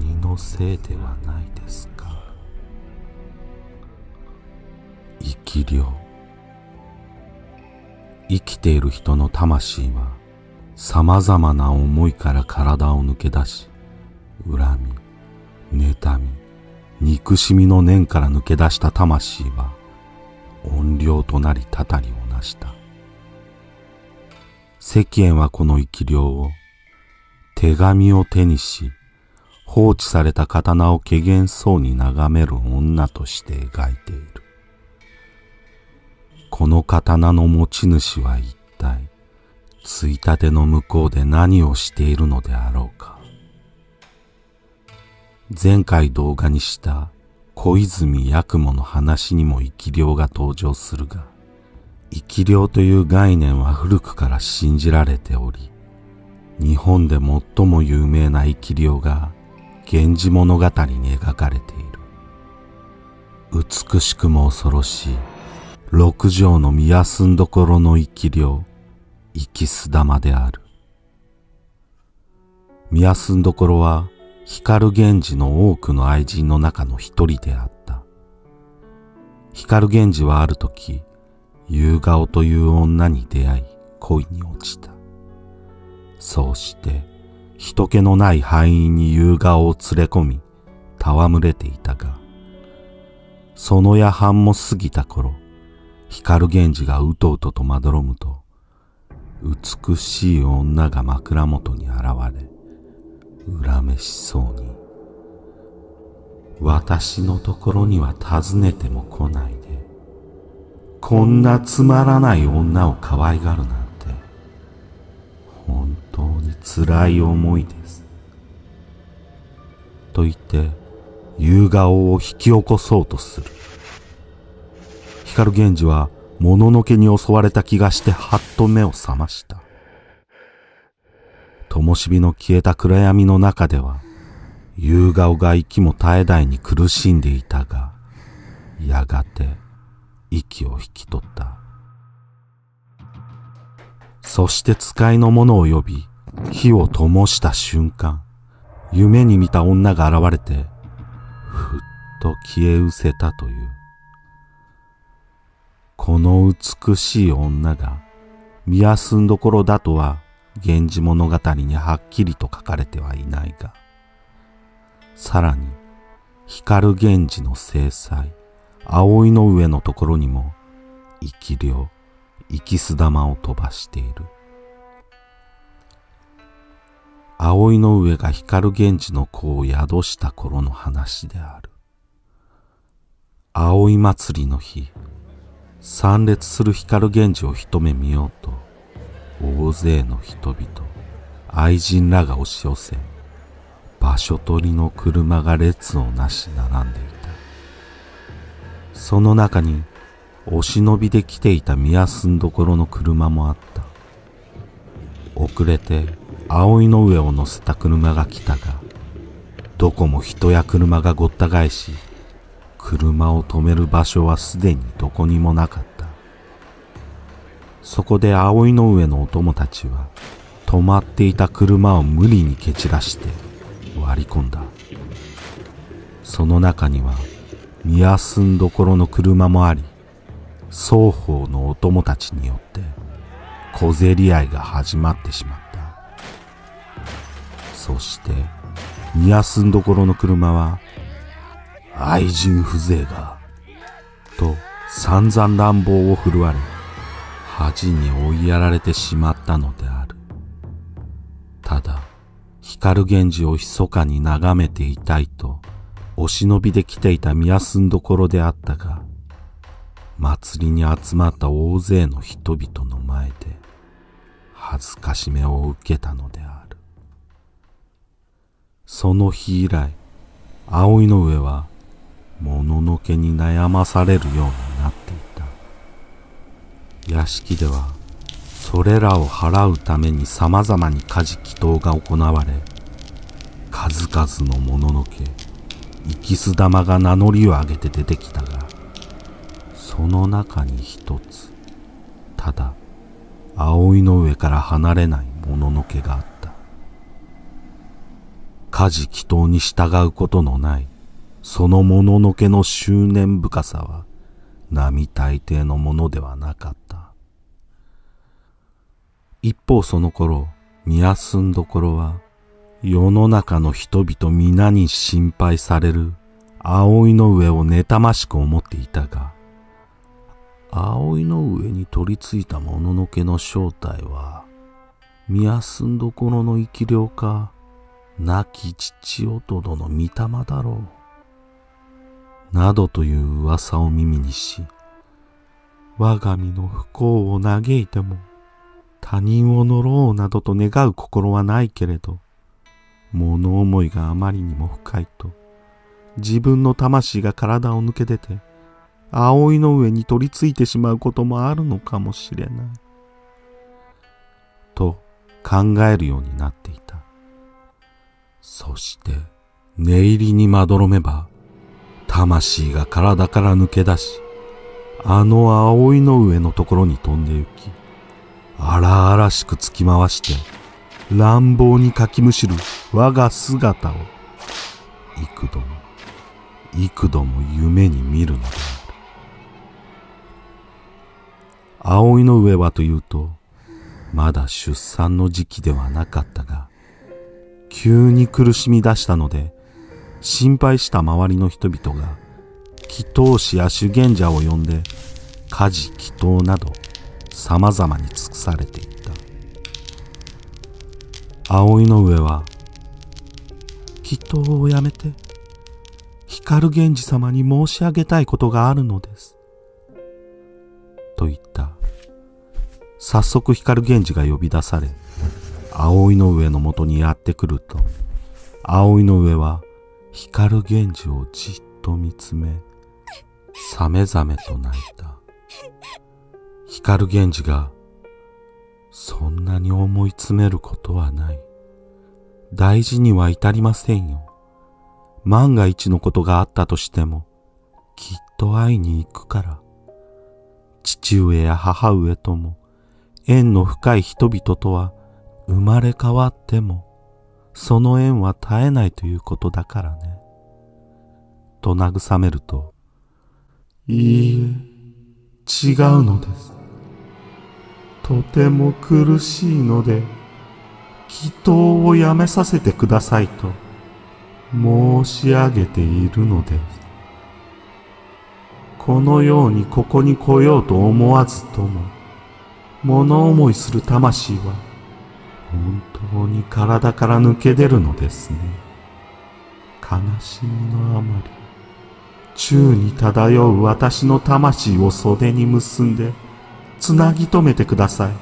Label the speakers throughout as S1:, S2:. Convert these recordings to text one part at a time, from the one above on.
S1: 鬼のせいではないですか。生き量。生きている人の魂は様々な思いから体を抜け出し、恨み、妬み、憎しみの念から抜け出した魂は怨霊となりたたりをなした。石燕はこの生き量を手紙を手にし、放置された刀を怪訝そうに眺める女として描いている。この刀の持ち主は一体ついたての向こうで何をしているのであろうか。前回動画にした小泉八雲の話にも生き量が登場するが、生き量という概念は古くから信じられており、日本で最も有名な生き量が源氏物語に描かれている。美しくも恐ろしい六条の見休んどころの生き量、生きす玉である。見休んどころは光源氏の多くの愛人の中の一人であった。光源氏はある時、夕顔という女に出会い恋に落ちた。そうして人気のない廃院に夕顔を連れ込み戯れていたが、その夜半も過ぎた頃、光源氏がうとうととまどろむと、美しい女が枕元に現れ、恨めしそうに、私のところには訪ねても来ないで、こんなつまらない女を可愛がるなんて、本当に辛い思いです。と言って、夕顔を引き起こそうとする。光源氏は、もののけに襲われた気がしてはっと目を覚ました。灯火の消えた暗闇の中では、夕顔が息も絶え絶えに苦しんでいたが、やがて息を引き取った。そして使いの者を呼び、火を灯した瞬間、夢に見た女が現れて、ふっと消え失せたという。この美しい女が見休んどころだとは源氏物語にはっきりと書かれてはいないが、さらに光源氏の正妻葵の上のところにも生き量、生きす玉を飛ばしている。葵の上が光源氏の子を宿した頃の話である。葵祭りの日、参列する光源氏を一目見ようと、大勢の人々、愛人らが押し寄せ、場所取りの車が列をなし並んでいた。その中に、お忍びで来ていた見休んどころの車もあった。遅れて葵の上を乗せた車が来たが、どこも人や車がごった返し、車を止める場所はすでにどこにもなかった。そこで葵の上のお供たちは止まっていた車を無理に蹴散らして割り込んだ。その中には見休んどころの車もあり、双方のお供たちによって小競り合いが始まってしまった。そして見休んどころの車は、愛人風情が、と散々乱暴を振るわれ、恥に追いやられてしまったのである。ただ、光源氏を密かに眺めていたいと、お忍びで来ていた見休んどころであったが、祭りに集まった大勢の人々の前で、恥ずかしめを受けたのである。その日以来、葵の上は、もののけに悩まされるようになっていた。屋敷ではそれらを払うために様々に家事祈祷が行われ、数々のもののけ、生きす玉が名乗りを上げて出てきたが、その中に一つ、ただ葵の上から離れないもののけがあった。事祈祷に従うことのないそのもののけの執念深さは並大抵のものではなかった。一方その頃、宮住所は世の中の人々皆に心配される葵の上を妬ましく思っていたが、葵の上に取り付いたもののけの正体は、宮住所の生き量か、亡き父夫殿の御霊だろう。などという噂を耳にし、我が身の不幸を嘆いても、他人を呪おうなどと願う心はないけれど、物思いがあまりにも深いと、自分の魂が体を抜け出て、葵の上に取り付いてしまうこともあるのかもしれない。と考えるようになっていた。そして、寝入りにまどろめば、魂が体から抜け出し、あの葵の上のところに飛んで行き、荒々しく突き回して、乱暴にかきむしる我が姿を、幾度も夢に見るのである。葵の上はというと、まだ出産の時期ではなかったが、急に苦しみ出したので、心配した周りの人々が、祈祷師や修験者を呼んで、家事祈祷など、様々に尽くされていた。葵の上は、祈祷をやめて、光源氏様に申し上げたいことがあるのです。と言った。早速光源氏が呼び出され、葵の上のもとにやってくると、葵の上は光源氏をじっと見つめ、さめざめと泣いた。光源氏が、そんなに思い詰めることはない。大事には至りませんよ。万が一のことがあったとしても、きっと会いに行くから。父上や母上とも、縁の深い人々とは生まれ変わっても、その縁は絶えないということだからね。と慰めると、いいえ、違うのです。とても苦しいので、祈祷をやめさせてくださいと申し上げているのです。このようにここに来ようと思わずとも、物思いする魂は本当に体から抜け出るのですね。悲しみのあまり、宙に漂う私の魂を袖に結んでつなぎ止めてください。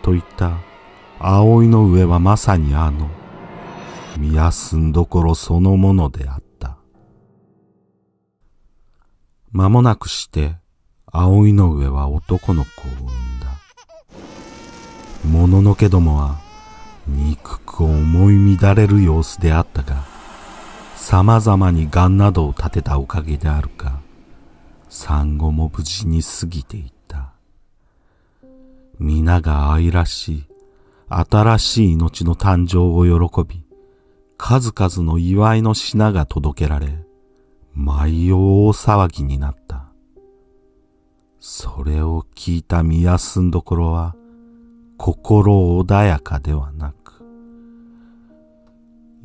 S1: と言った葵の上はまさにあの宮住所そのものであった。間もなくして葵の上は男の子を産んだ。もののけどもは憎く思い乱れる様子であったが、様々に癌などを立てたおかげであるか、産後も無事に過ぎていった。皆が愛らしい新しい命の誕生を喜び、数々の祝いの品が届けられ、毎夜大騒ぎになった。それを聞いた宮住所は、心穏やかではなく、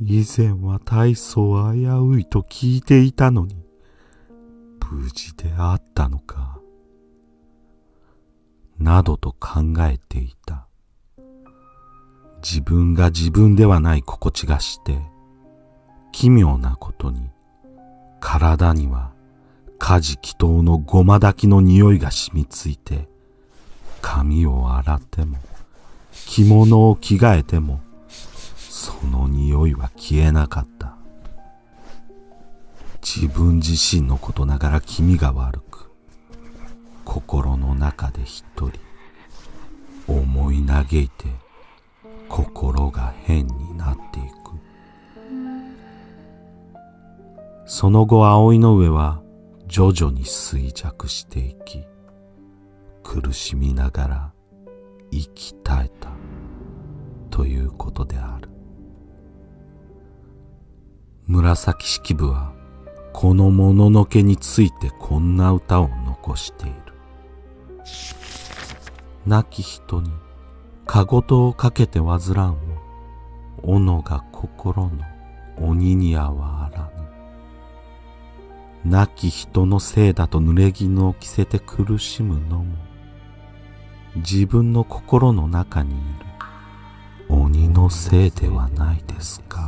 S1: 以前は大層危ういと聞いていたのに、無事であったのか、などと考えていた。自分が自分ではない心地がして、奇妙なことに、体には家事祈祷のごま炊きの匂いが染みついて、髪を洗っても、着物を着替えても、その匂いは消えなかった。自分自身のことながら気味が悪く、心の中で一人、思い嘆いて、心が変になっていく。その後葵の上は徐々に衰弱していき、苦しみながら息絶えたということである。紫式部はこのもののけについてこんな歌を残している。亡き人にかごとをかけて患うも、斧が心の鬼にあはあらぬ。亡き人のせいだと濡れ衣を着せて苦しむのも、自分の心の中にいる鬼のせいではないですか。